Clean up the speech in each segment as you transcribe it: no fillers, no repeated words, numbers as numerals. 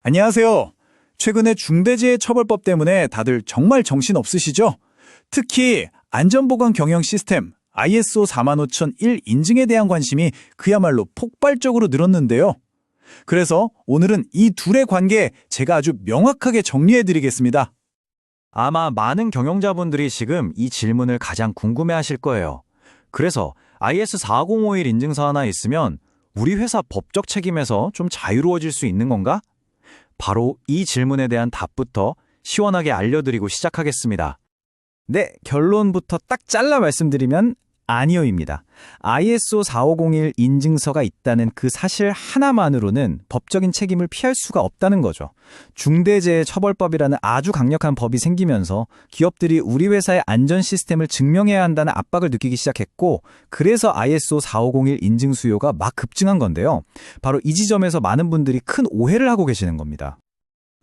안녕하세요. 최근에 중대재해처벌법 때문에 다들 정말 정신 없으시죠? 특히 안전보건 경영 시스템 ISO 45001 인증에 대한 관심이 그야말로 폭발적으로 늘었는데요. 그래서 오늘은 이 둘의 관계 제가 아주 명확하게 정리해드리겠습니다. 아마 많은 경영자분들이 지금 이 질문을 가장 궁금해하실 거예요. 그래서 IS 4051 인증서 하나 있으면 우리 회사 법적 책임에서 좀 자유로워질 수 있는 건가? 바로 이 질문에 대한 답부터 시원하게 알려드리고 시작하겠습니다. 네, 결론부터 딱 잘라 말씀드리면 아니요입니다. ISO 4501 인증서가 있다는 그 사실 하나만으로는 법적인 책임을 피할 수가 없다는 거죠. 중대재해처벌법이라는 아주 강력한 법이 생기면서 기업들이 우리 회사의 안전 시스템을 증명해야 한다는 압박을 느끼기 시작했고, 그래서 ISO 4501 인증 수요가 막 급증한 건데요. 바로 이 지점에서 많은 분들이 큰 오해를 하고 계시는 겁니다.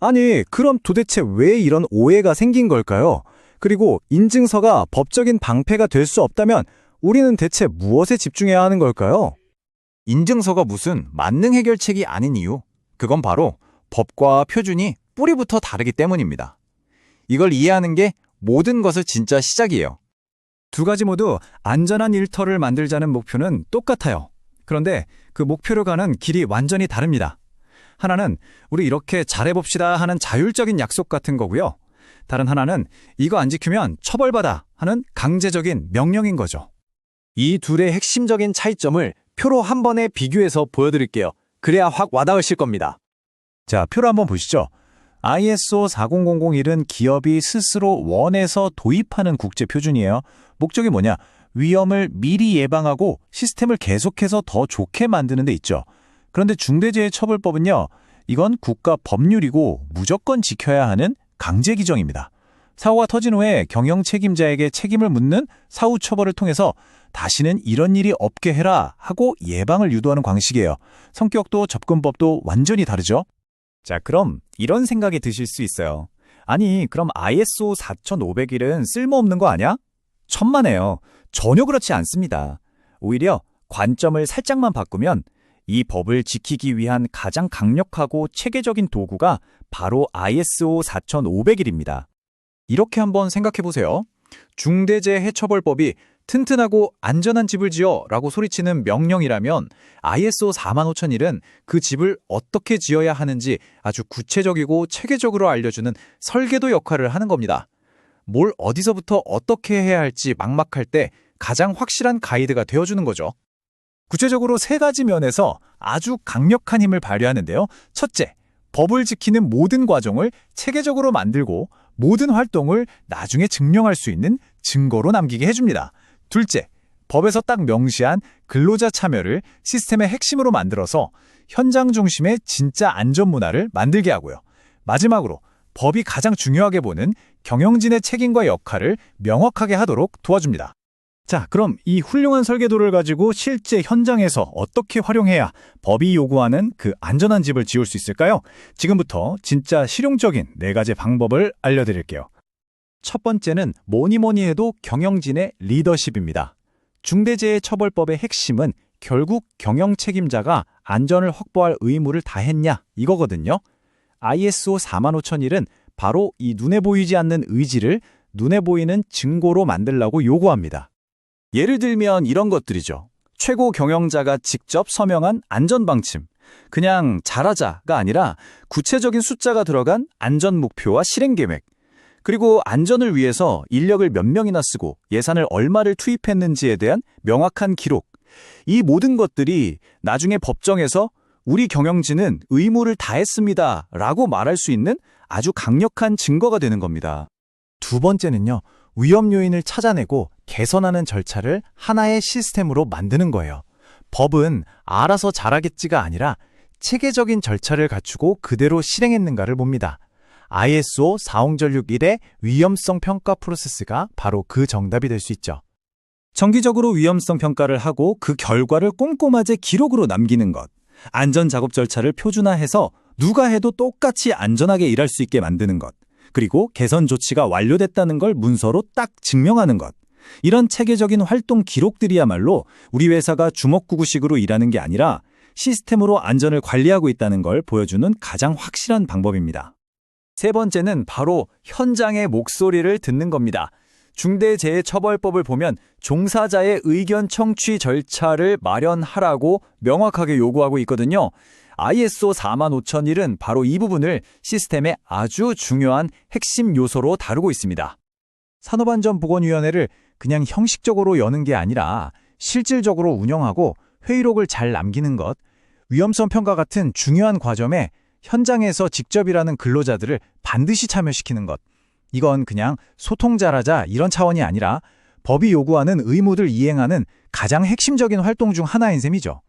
아니, 그럼 도대체 왜 이런 오해가 생긴 걸까요? 그리고 인증서가 법적인 방패가 될 수 없다면 우리는 대체 무엇에 집중해야 하는 걸까요? 인증서가 무슨 만능 해결책이 아닌 이유, 그건 바로 법과 표준이 뿌리부터 다르기 때문입니다. 이걸 이해하는 게 모든 것의 진짜 시작이에요. 두 가지 모두 안전한 일터를 만들자는 목표는 똑같아요. 그런데 그 목표로 가는 길이 완전히 다릅니다. 하나는 우리 이렇게 잘해봅시다 하는 자율적인 약속 같은 거고요. 다른 하나는 이거 안 지키면 처벌받아 하는 강제적인 명령인 거죠. 이 둘의 핵심적인 차이점을 표로 한 번에 비교해서 보여드릴게요. 그래야 확 와닿으실 겁니다. 자, 표를 한번 보시죠. ISO 40001은 기업이 스스로 원해서 도입하는 국제 표준이에요. 목적이 뭐냐? 위험을 미리 예방하고 시스템을 계속해서 더 좋게 만드는 데 있죠. 그런데 중대재해처벌법은요, 이건 국가 법률이고 무조건 지켜야 하는 강제 규정입니다. 사고가 터진 후에 경영 책임자에게 책임을 묻는 사후 처벌을 통해서 다시는 이런 일이 없게 해라 하고 예방을 유도하는 방식이에요. 성격도 접근법도 완전히 다르죠. 자, 그럼 이런 생각이 드실 수 있어요. 아니, 그럼 ISO 4501은 쓸모없는 거 아니야? 천만에요. 전혀 그렇지 않습니다. 오히려 관점을 살짝만 바꾸면 이 법을 지키기 위한 가장 강력하고 체계적인 도구가 바로 ISO 45001입니다. 이렇게 한번 생각해 보세요. 중대재해처벌법이 튼튼하고 안전한 집을 지어 라고 소리치는 명령이라면 ISO 45001은 그 집을 어떻게 지어야 하는지 아주 구체적이고 체계적으로 알려주는 설계도 역할을 하는 겁니다. 뭘 어디서부터 어떻게 해야 할지 막막할 때 가장 확실한 가이드가 되어주는 거죠. 구체적으로 세 가지 면에서 아주 강력한 힘을 발휘하는데요. 첫째, 법을 지키는 모든 과정을 체계적으로 만들고 모든 활동을 나중에 증명할 수 있는 증거로 남기게 해줍니다. 둘째, 법에서 딱 명시한 근로자 참여를 시스템의 핵심으로 만들어서 현장 중심의 진짜 안전 문화를 만들게 하고요. 마지막으로 법이 가장 중요하게 보는 경영진의 책임과 역할을 명확하게 하도록 도와줍니다. 자, 그럼 이 훌륭한 설계도를 가지고 실제 현장에서 어떻게 활용해야 법이 요구하는 그 안전한 집을 지을 수 있을까요? 지금부터 진짜 실용적인 4가지 방법을 알려드릴게요. 첫 번째는 뭐니 해도 경영진의 리더십입니다. 중대재해처벌법의 핵심은 결국 경영 책임자가 안전을 확보할 의무를 다했냐 이거거든요. ISO 45001은 바로 이 눈에 보이지 않는 의지를 눈에 보이는 증거로 만들라고 요구합니다. 예를 들면 이런 것들이죠. 최고 경영자가 직접 서명한 안전방침. 그냥 잘하자가 아니라 구체적인 숫자가 들어간 안전 목표와 실행 계획. 그리고 안전을 위해서 인력을 몇 명이나 쓰고 예산을 얼마를 투입했는지에 대한 명확한 기록. 이 모든 것들이 나중에 법정에서 우리 경영진은 의무를 다했습니다 라고 말할 수 있는 아주 강력한 증거가 되는 겁니다. 두 번째는요. 위험 요인을 찾아내고 개선하는 절차를 하나의 시스템으로 만드는 거예요. 법은 알아서 잘하겠지가 아니라 체계적인 절차를 갖추고 그대로 실행했는가를 봅니다. ISO 45001의 위험성 평가 프로세스가 바로 그 정답이 될 수 있죠. 정기적으로 위험성 평가를 하고 그 결과를 꼼꼼하게 기록으로 남기는 것. 안전 작업 절차를 표준화해서 누가 해도 똑같이 안전하게 일할 수 있게 만드는 것. 그리고 개선 조치가 완료됐다는 걸 문서로 딱 증명하는 것. 이런 체계적인 활동 기록들이야말로 우리 회사가 주먹구구식으로 일하는 게 아니라 시스템으로 안전을 관리하고 있다는 걸 보여주는 가장 확실한 방법입니다. 세 번째는 바로 현장의 목소리를 듣는 겁니다. 중대재해처벌법을 보면 종사자의 의견 청취 절차를 마련하라고 명확하게 요구하고 있거든요. ISO 45001은 바로 이 부분을 시스템의 아주 중요한 핵심 요소로 다루고 있습니다. 산업안전보건위원회를 그냥 형식적으로 여는 게 아니라 실질적으로 운영하고 회의록을 잘 남기는 것, 위험성 평가 같은 중요한 과정에 현장에서 직접 일하는 근로자들을 반드시 참여시키는 것. 이건 그냥 소통 잘하자 이런 차원이 아니라 법이 요구하는 의무들 이행하는 가장 핵심적인 활동 중 하나인 셈이죠.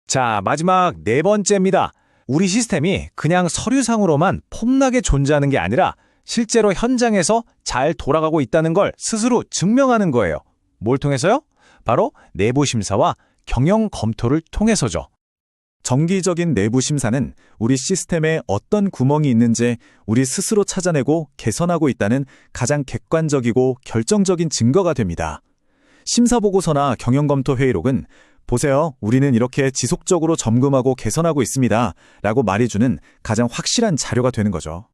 자, 마지막 네 번째입니다. 우리 시스템이 그냥 서류상으로만 폼나게 존재하는 게 아니라 실제로 현장에서 잘 돌아가고 있다는 걸 스스로 증명하는 거예요. 뭘 통해서요? 바로 내부 심사와 경영 검토를 통해서죠. 정기적인 내부 심사는 우리 시스템에 어떤 구멍이 있는지 우리 스스로 찾아내고 개선하고 있다는 가장 객관적이고 결정적인 증거가 됩니다. 심사보고서나 경영검토 회의록은 보세요, 우리는 이렇게 지속적으로 점검하고 개선하고 있습니다 라고 말해주는 가장 확실한 자료가 되는 거죠.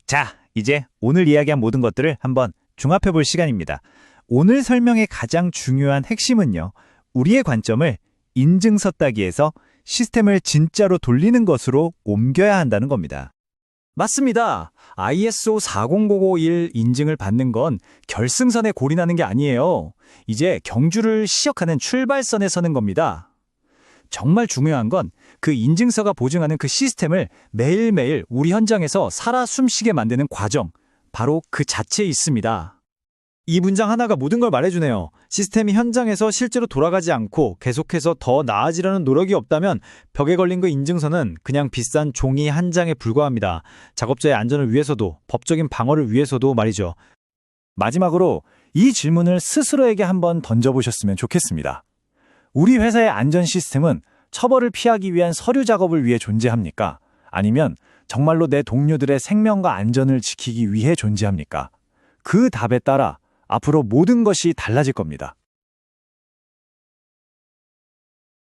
자, 이제 오늘 이야기한 모든 것들을 한번 종합해 볼 시간입니다. 오늘 설명의 가장 중요한 핵심은요, 우리의 관점을 인증서 따기에서 시스템을 진짜로 돌리는 것으로 옮겨야 한다는 겁니다. 맞습니다. ISO 40051 인증을 받는 건 결승선에 골인하는 게 아니에요. 이제 경주를 시작하는 출발선에 서는 겁니다. 정말 중요한 건 그 인증서가 보증하는 그 시스템을 매일매일 우리 현장에서 살아 숨쉬게 만드는 과정, 바로 그 자체에 있습니다. 이 문장 하나가 모든 걸 말해주네요. 시스템이 현장에서 실제로 돌아가지 않고 계속해서 더 나아지려는 노력이 없다면 벽에 걸린 그 인증서는 그냥 비싼 종이 한 장에 불과합니다. 작업자의 안전을 위해서도 법적인 방어를 위해서도 말이죠. 마지막으로 이 질문을 스스로에게 한번 던져보셨으면 좋겠습니다. 우리 회사의 안전 시스템은 처벌을 피하기 위한 서류 작업을 위해 존재합니까? 아니면 정말로 내 동료들의 생명과 안전을 지키기 위해 존재합니까? 그 답에 따라 앞으로 모든 것이 달라질 겁니다.